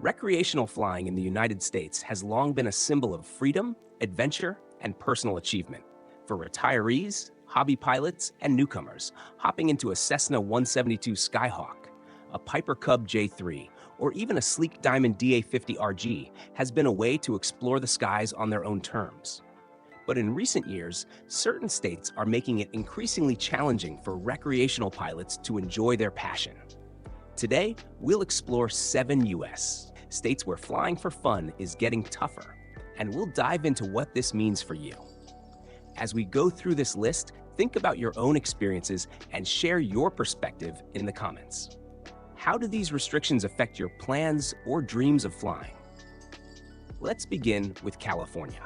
Recreational flying in the United States has long been a symbol of freedom, adventure, and personal achievement. For retirees, hobby pilots, and newcomers, hopping into a Cessna 172 Skyhawk, a Piper Cub J3, or even a sleek Diamond DA50RG has been a way to explore the skies on their own terms. But in recent years, certain states are making it increasingly challenging for recreational pilots to enjoy their passion. Today, we'll explore 7 U.S. states where flying for fun is getting tougher, and we'll dive into what this means for you. As we go through this list, think about your own experiences and share your perspective in the comments. How do these restrictions affect your plans or dreams of flying? Let's begin with California.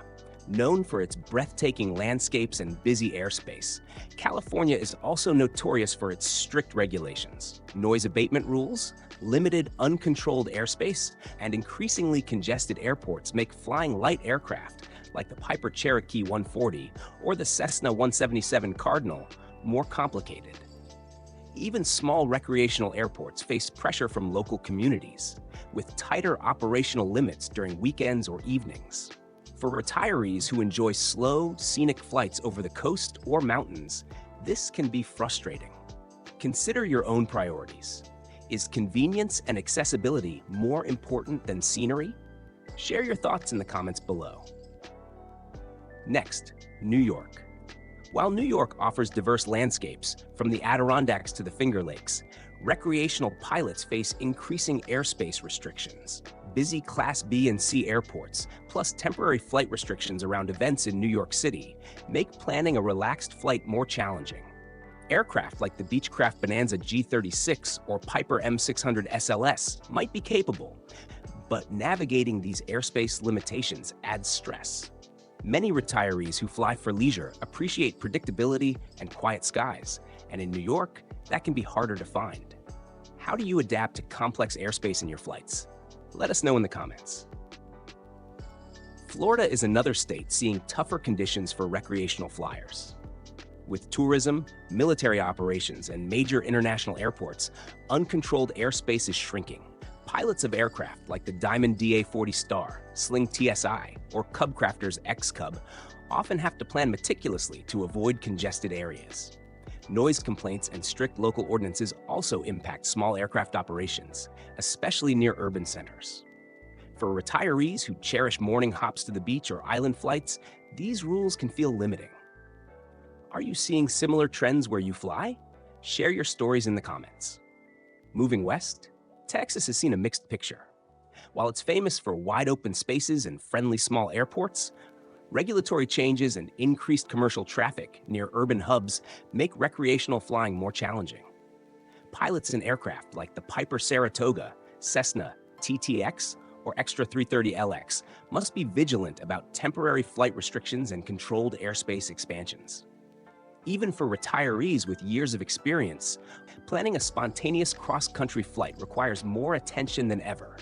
Known for its breathtaking landscapes and busy airspace, California is also notorious for its strict regulations, noise abatement rules, limited uncontrolled airspace, and increasingly congested airports make flying light aircraft like the Piper Cherokee 140 or the Cessna 177 Cardinal more complicated. Even small recreational airports face pressure from local communities, with tighter operational limits during weekends or evenings. For retirees who enjoy slow, scenic flights over the coast or mountains, this can be frustrating. Consider your own priorities. Is convenience and accessibility more important than scenery? Share your thoughts in the comments below. Next, New York. While New York offers diverse landscapes, from the Adirondacks to the Finger Lakes, recreational pilots face increasing airspace restrictions. Busy Class B and C airports, plus temporary flight restrictions around events in New York City, make planning a relaxed flight more challenging. Aircraft like the Beechcraft Bonanza G36 or Piper M600 SLS might be capable, but navigating these airspace limitations adds stress. Many retirees who fly for leisure appreciate predictability and quiet skies, and in New York, that can be harder to find. How do you adapt to complex airspace in your flights? Let us know in the comments. Florida is another state seeing tougher conditions for recreational flyers. With tourism, military operations, and major international airports, uncontrolled airspace is shrinking. Pilots of aircraft like the Diamond DA40 Star, Sling TSI, or Cubcrafters X-Cub often have to plan meticulously to avoid congested areas. Noise complaints and strict local ordinances also impact small aircraft operations, especially near urban centers. For retirees who cherish morning hops to the beach or island flights, these rules can feel limiting. Are you seeing similar trends where you fly? Share your stories in the comments. Moving west, Texas has seen a mixed picture. While it's famous for wide open spaces and friendly small airports, regulatory changes and increased commercial traffic near urban hubs make recreational flying more challenging. Pilots in aircraft like the Piper Saratoga, Cessna, TTX, or Extra 330LX must be vigilant about temporary flight restrictions and controlled airspace expansions. Even for retirees with years of experience, planning a spontaneous cross-country flight requires more attention than ever.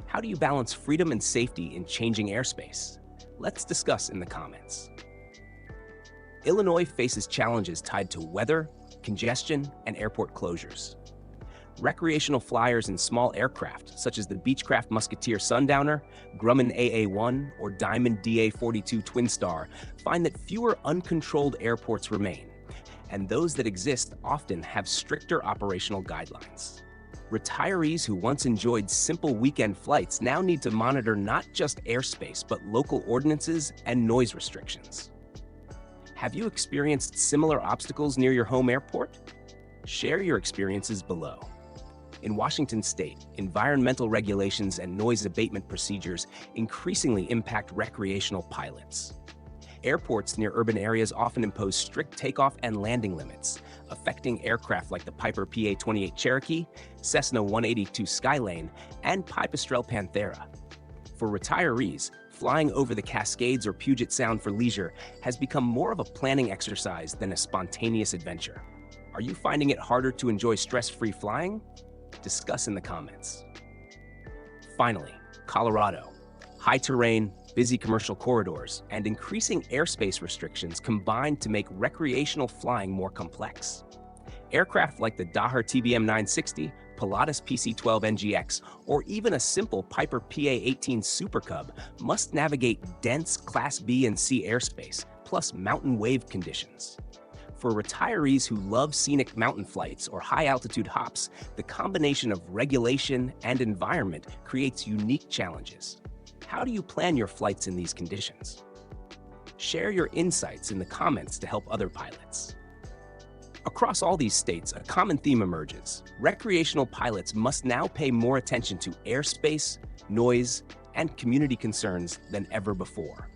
How do you balance freedom and safety in changing airspace? Let's discuss in the comments. Illinois faces challenges tied to weather, congestion, and airport closures. Recreational flyers in small aircraft, such as the Beechcraft Musketeer Sundowner, Grumman AA-1, or Diamond DA-42 Twin Star, find that fewer uncontrolled airports remain, and those that exist often have stricter operational guidelines. Retirees who once enjoyed simple weekend flights now need to monitor not just airspace, but local ordinances and noise restrictions. Have you experienced similar obstacles near your home airport? Share your experiences below. In Washington state, environmental regulations and noise abatement procedures increasingly impact recreational pilots. Airports near urban areas often impose strict takeoff and landing limits, affecting aircraft like the Piper PA-28 Cherokee, Cessna 182 Skylane, and Pipistrel Panthera. For retirees, flying over the Cascades or Puget Sound for leisure has become more of a planning exercise than a spontaneous adventure. Are you finding it harder to enjoy stress-free flying? Discuss in the comments. Finally, Colorado. High terrain, busy commercial corridors, and increasing airspace restrictions combine to make recreational flying more complex. Aircraft like the Daher TBM 960 Pilatus PC-12 NGX, or even a simple Piper PA-18 Super Cub must navigate dense Class B and C airspace, plus mountain wave conditions. For retirees who love scenic mountain flights or high-altitude hops, the combination of regulation and environment creates unique challenges. How do you plan your flights in these conditions? Share your insights in the comments to help other pilots. Across all these states, a common theme emerges. Recreational pilots must now pay more attention to airspace, noise, and community concerns than ever before.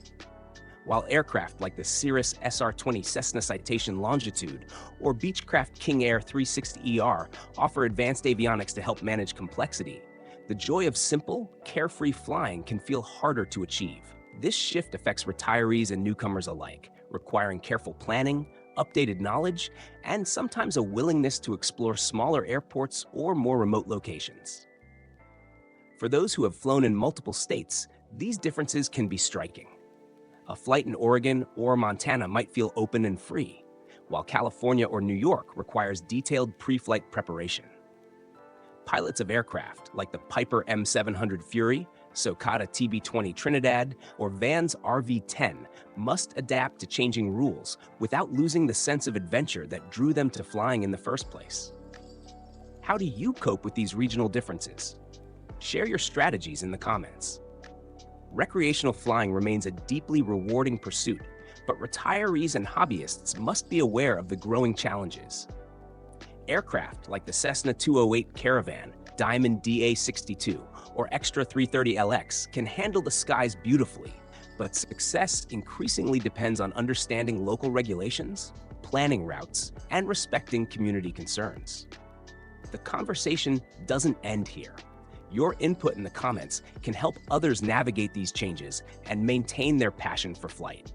While aircraft like the Cirrus SR-20 Cessna Citation Longitude or Beechcraft King Air 360ER offer advanced avionics to help manage complexity, the joy of simple, carefree flying can feel harder to achieve. This shift affects retirees and newcomers alike, requiring careful planning, updated knowledge, and sometimes a willingness to explore smaller airports or more remote locations. For those who have flown in multiple states, these differences can be striking. A flight in Oregon or Montana might feel open and free, while California or New York requires detailed pre-flight preparation. Pilots of aircraft like the Piper M700 Fury, Socata TB-20 Trinidad, or Van's RV-10 must adapt to changing rules without losing the sense of adventure that drew them to flying in the first place. How do you cope with these regional differences? Share your strategies in the comments. Recreational flying remains a deeply rewarding pursuit, but retirees and hobbyists must be aware of the growing challenges. Aircraft like the Cessna 208 Caravan, Diamond DA-62, or Extra 330LX can handle the skies beautifully, but success increasingly depends on understanding local regulations, planning routes, and respecting community concerns. The conversation doesn't end here. Your input in the comments can help others navigate these changes and maintain their passion for flight.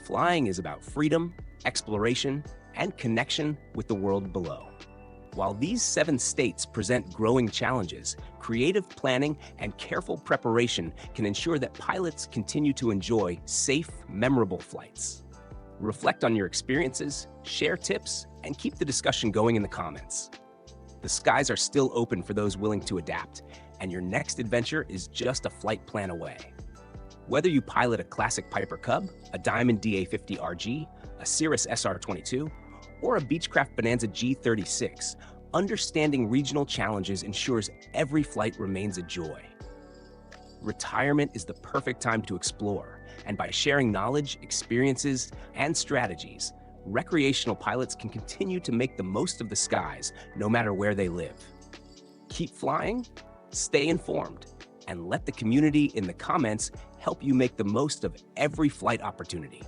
Flying is about freedom, exploration, and connection with the world below. While these 7 states present growing challenges, creative planning and careful preparation can ensure that pilots continue to enjoy safe, memorable flights. Reflect on your experiences, share tips, and keep the discussion going in the comments. The skies are still open for those willing to adapt, and your next adventure is just a flight plan away. Whether you pilot a classic Piper Cub, a Diamond DA-50RG, a Cirrus SR-22, or a Beechcraft Bonanza G36, understanding regional challenges ensures every flight remains a joy. Retirement is the perfect time to explore, and by sharing knowledge, experiences, and strategies, recreational pilots can continue to make the most of the skies no matter where they live. Keep flying, stay informed, and let the community in the comments help you make the most of every flight opportunity.